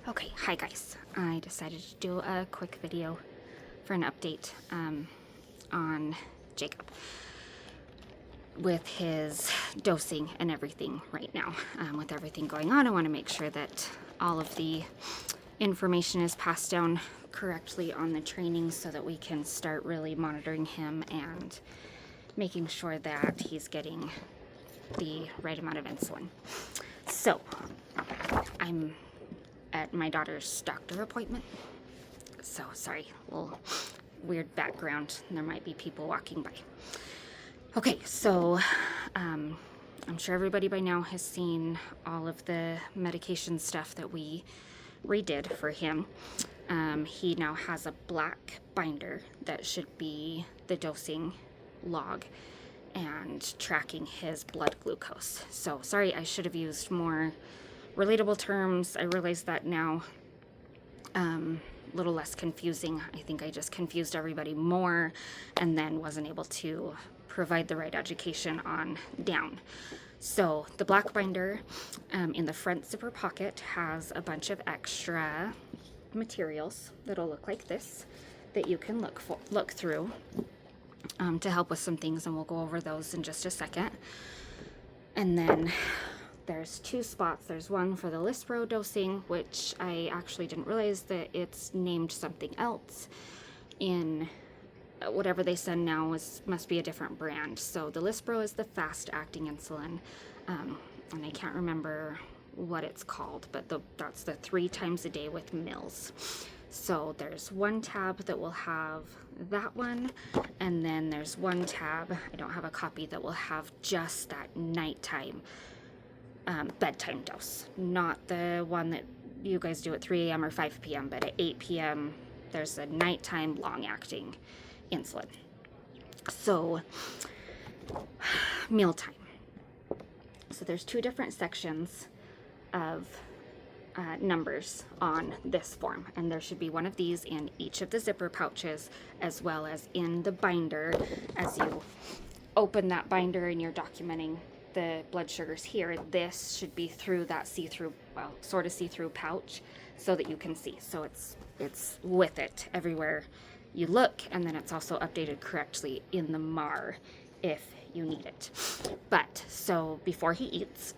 Okay, hi guys. I decided to do a quick video for an update on Jacob with his dosing and everything right now. With everything going on, I want to make sure that all of the information is passed down correctly on the training so that we can start really monitoring him and making sure that he's getting the right amount of insulin. So, I'm at my daughter's doctor appointment. So, sorry, a little weird background. There might be people walking by. Okay, so I'm sure everybody by now has seen all of the medication stuff that we redid for him. He now has a black binder that should be the dosing log and tracking his blood glucose. So, sorry, I should have used more relatable terms. I realize that now. A little less confusing. I think I just confused everybody more and then wasn't able to provide the right education on down. So the black binder in the front zipper pocket has a bunch of extra materials that'll look like this that you can look through to help with some things, and we'll go over those in just a second. And then there's two spots. There's one for the Lispro dosing, which I actually didn't realize that it's named something else. In whatever they send now must be a different brand. So the Lispro is the fast-acting insulin, and I can't remember what it's called, but that's the 3 times a day with Mills. So there's one tab that will have that one, and then there's one tab, I don't have a copy, that will have just that nighttime bedtime dose, not the one that you guys do at 3 a.m. or 5 p.m., but at 8 p.m. there's a nighttime long-acting insulin. So, mealtime. So there's 2 different sections of numbers on this form, and there should be one of these in each of the zipper pouches, as well as in the binder. As you open that binder and you're documenting the blood sugars here, this should be through that see-through, well, sort of see-through pouch, so that you can see. So it's with it everywhere you look, and then it's also updated correctly in the MAR if you need it. But so before he eats,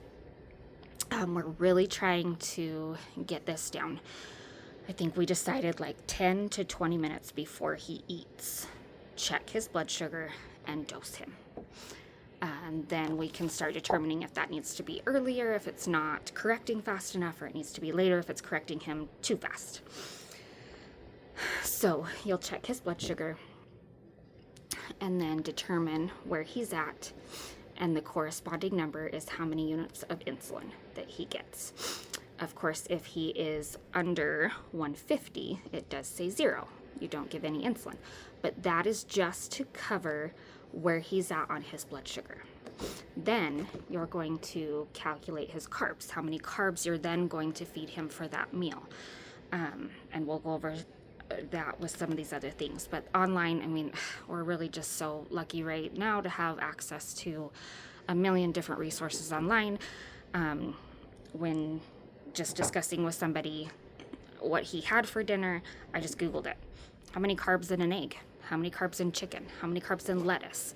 we're really trying to get this down. I think we decided like 10 to 20 minutes before he eats, check his blood sugar and dose him. And then we can start determining if that needs to be earlier, if it's not correcting fast enough, or it needs to be later if it's correcting him too fast. So you'll check his blood sugar and then determine where he's at, and the corresponding number is how many units of insulin that he gets. Of course, if he is under 150, it does say 0. You don't give any insulin. But that is just to cover where he's at on his blood sugar. Then you're going to calculate his carbs, how many carbs you're then going to feed him for that meal. And we'll go over that with some of these other things. But online, I mean, we're really just so lucky right now to have access to a million different resources online. When just discussing with somebody what he had for dinner, I just Googled it. How many carbs in an egg? How many carbs in chicken? How many carbs in lettuce?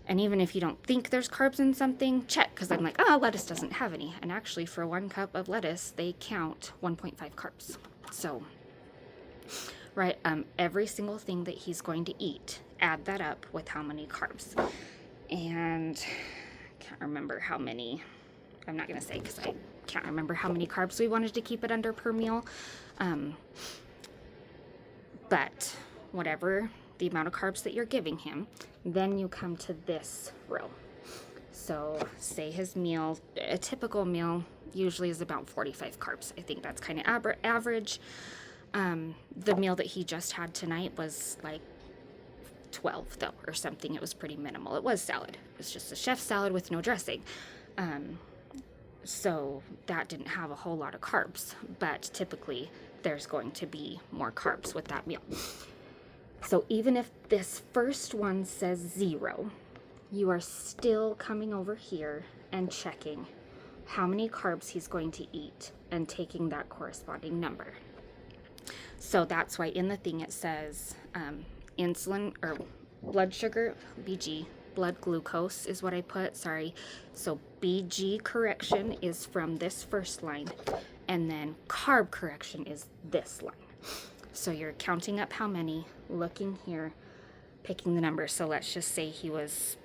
And even if you don't think there's carbs in something, check, because I'm like, lettuce doesn't have any. And actually, for 1 cup of lettuce, they count 1.5 carbs. So, right, every single thing that he's going to eat, add that up with how many carbs. And I can't remember how many, I'm not going to say because I can't remember how many carbs we wanted to keep it under per meal. But whatever the amount of carbs that you're giving him, then you come to this row. So say his meal, a typical meal usually is about 45 carbs. I think that's kind of average. The meal that he just had tonight was like 12 though, or something. It was pretty minimal. It was salad. It was just a chef's salad with no dressing. So that didn't have a whole lot of carbs, but typically there's going to be more carbs with that meal. So even if this first one says 0, you are still coming over here and checking how many carbs he's going to eat and taking that corresponding number. So that's why in the thing it says insulin or blood sugar, BG, blood glucose is what I put, sorry. So BG correction is from this first line, and then carb correction is this line. So you're counting up how many, looking here, picking the number. So let's just say he was,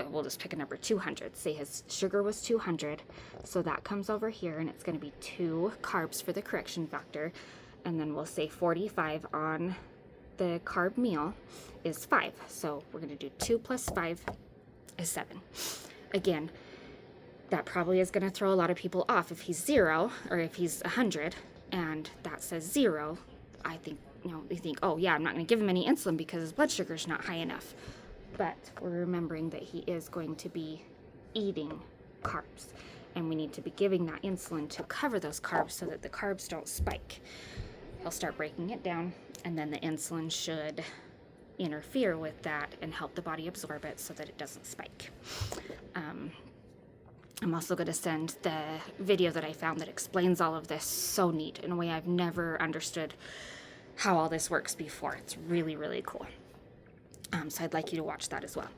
we'll just pick a number, 200. Say his sugar was 200. So that comes over here, and it's going to be 2 carbs for the correction factor. And then we'll say 45 on the carb meal is 5. So we're going to do 2 plus 5 is 7. Again, that probably is going to throw a lot of people off if he's 0 or if he's 100 and that says 0. I think, you think, oh yeah, I'm not going to give him any insulin because his blood sugar is not high enough. But we're remembering that he is going to be eating carbs, and we need to be giving that insulin to cover those carbs so that the carbs don't spike. He'll start breaking it down, and then the insulin should interfere with that and help the body absorb it so that it doesn't spike. I'm also going to send the video that I found that explains all of this, so neat, in a way I've never understood how all this works before. It's really, really cool. So I'd like you to watch that as well.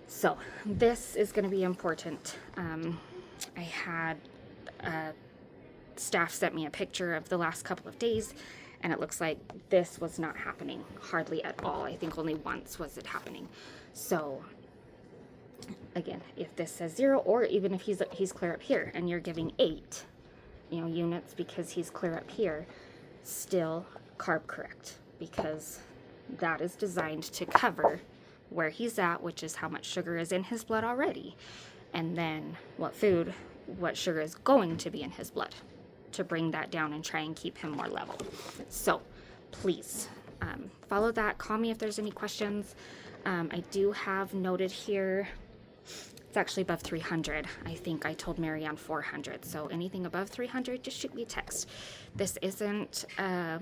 So this is going to be important. I had staff sent me a picture of the last couple of days, and it looks like this was not happening hardly at all. I think only once was it happening. So again, if this says 0, or even if he's clear up here and you're giving 8 units because he's clear up here, still carb correct, because that is designed to cover where he's at, which is how much sugar is in his blood already, and then what sugar is going to be in his blood to bring that down and try and keep him more level. So please follow that. Call me if there's any questions. I do have noted here, it's actually above 300. I think I told Marianne 400. So anything above 300, just shoot me a text. This isn't a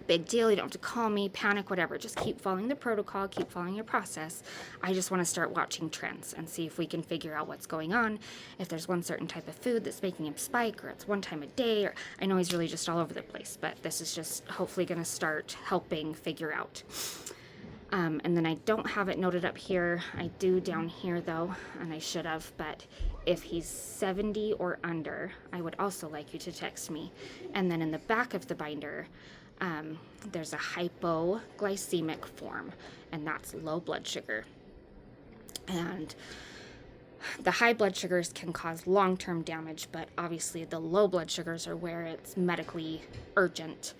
big deal. You don't have to call me, panic, whatever. Just keep following the protocol, keep following your process. I just want to start watching trends and see if we can figure out what's going on. If there's one certain type of food that's making him spike, or it's one time a day, or I know he's really just all over the place, but this is just hopefully going to start helping figure out. And then I don't have it noted up here. I do down here though, and I should have, but if he's 70 or under, I would also like you to text me. And then in the back of the binder, there's a hypoglycemic form, and that's low blood sugar. And the high blood sugars can cause long-term damage, but obviously the low blood sugars are where it's medically urgent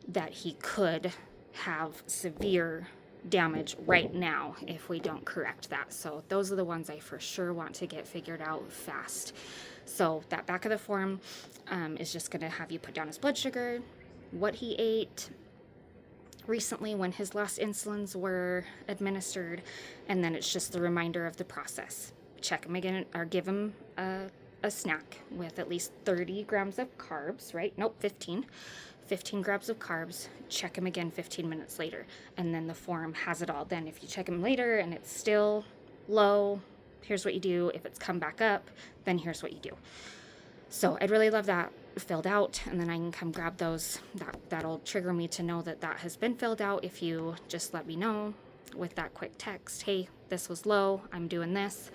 that he could have severe damage right now if we don't correct that. So those are the ones I for sure want to get figured out fast. So that back of the form is just going to have you put down his blood sugar, what he ate recently when his last insulins were administered, and then it's just the reminder of the process. Check him again, or give him a snack with at least 30 grams of carbs, right? Nope, 15 grams of carbs. Check him again 15 minutes later, and then the form has it all. Then if you check him later and it's still low, here's what you do. If it's come back up, then here's what you do. So I'd really love that filled out, and then I can come grab those. That'll trigger me to know that has been filled out. If you just let me know with that quick text, hey, this was low, I'm doing this,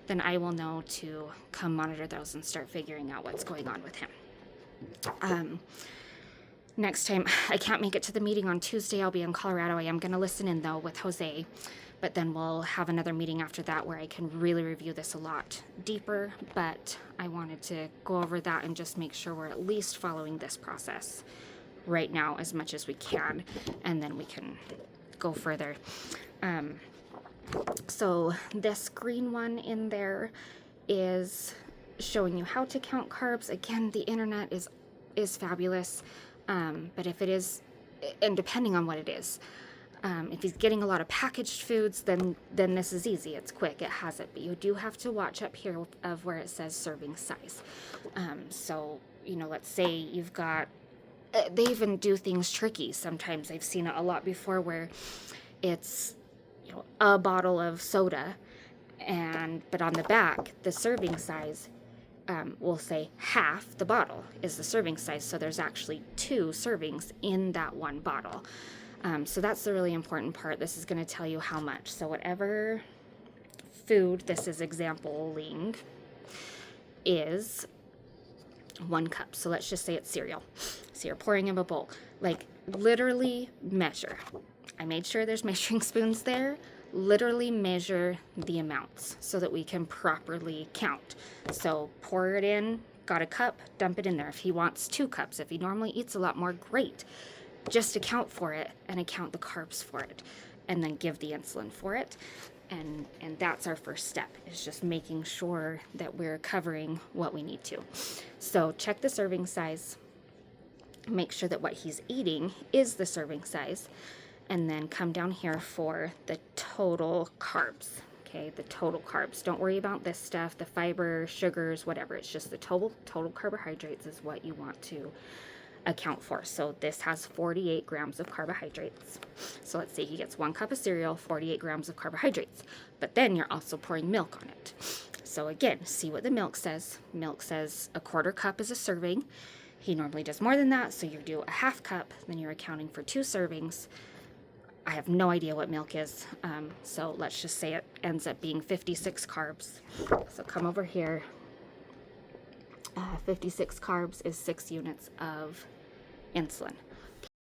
then I will know to come monitor those and start figuring out what's going on with him. Next time, I can't make it to the meeting on Tuesday. I'll be in Colorado. I am going to listen in, though, with Jose. But then we'll have another meeting after that where I can really review this a lot deeper. But I wanted to go over that and just make sure we're at least following this process right now as much as we can. And then we can go further. So this green one in there is showing you how to count carbs. Again, the internet is fabulous. But if it is, and depending on what it is, if he's getting a lot of packaged foods, then this is easy. It's quick. It has it. But you do have to watch up here of where it says serving size. So, let's say you've got, they even do things tricky sometimes. I've seen it a lot before where it's, a bottle of soda, but on the back, the serving size we'll say half the bottle is the serving size. So there's actually 2 servings in that one bottle. So that's the really important part. This is going to tell you how much. So whatever food this is exampling is 1 cup. So let's just say it's cereal. So you're pouring in a bowl. Like, literally measure. I made sure there's measuring spoons there. Literally measure the amounts so that we can properly count. So pour it in, got a cup, dump it in there. If he wants 2 cups, if he normally eats a lot more, great. Just account for it and account the carbs for it, and then give the insulin for it. And that's our first step, is just making sure that we're covering what we need to. So check the serving size, make sure that what he's eating is the serving size, and then come down here for the total carbs. Okay, the total carbs. Don't worry about this stuff, the fiber, sugars, whatever. It's just the total carbohydrates is what you want to account for. So this has 48 grams of carbohydrates. So let's say he gets 1 cup of cereal, 48 grams of carbohydrates. But then you're also pouring milk on it. So again, see what the milk says. Milk says 1/4 cup is a serving. He normally does more than that, so you do a 1/2 cup, then you're accounting for 2 servings. I have no idea what milk is, so let's just say it ends up being 56 carbs. So come over here. 56 carbs is 6 units of insulin.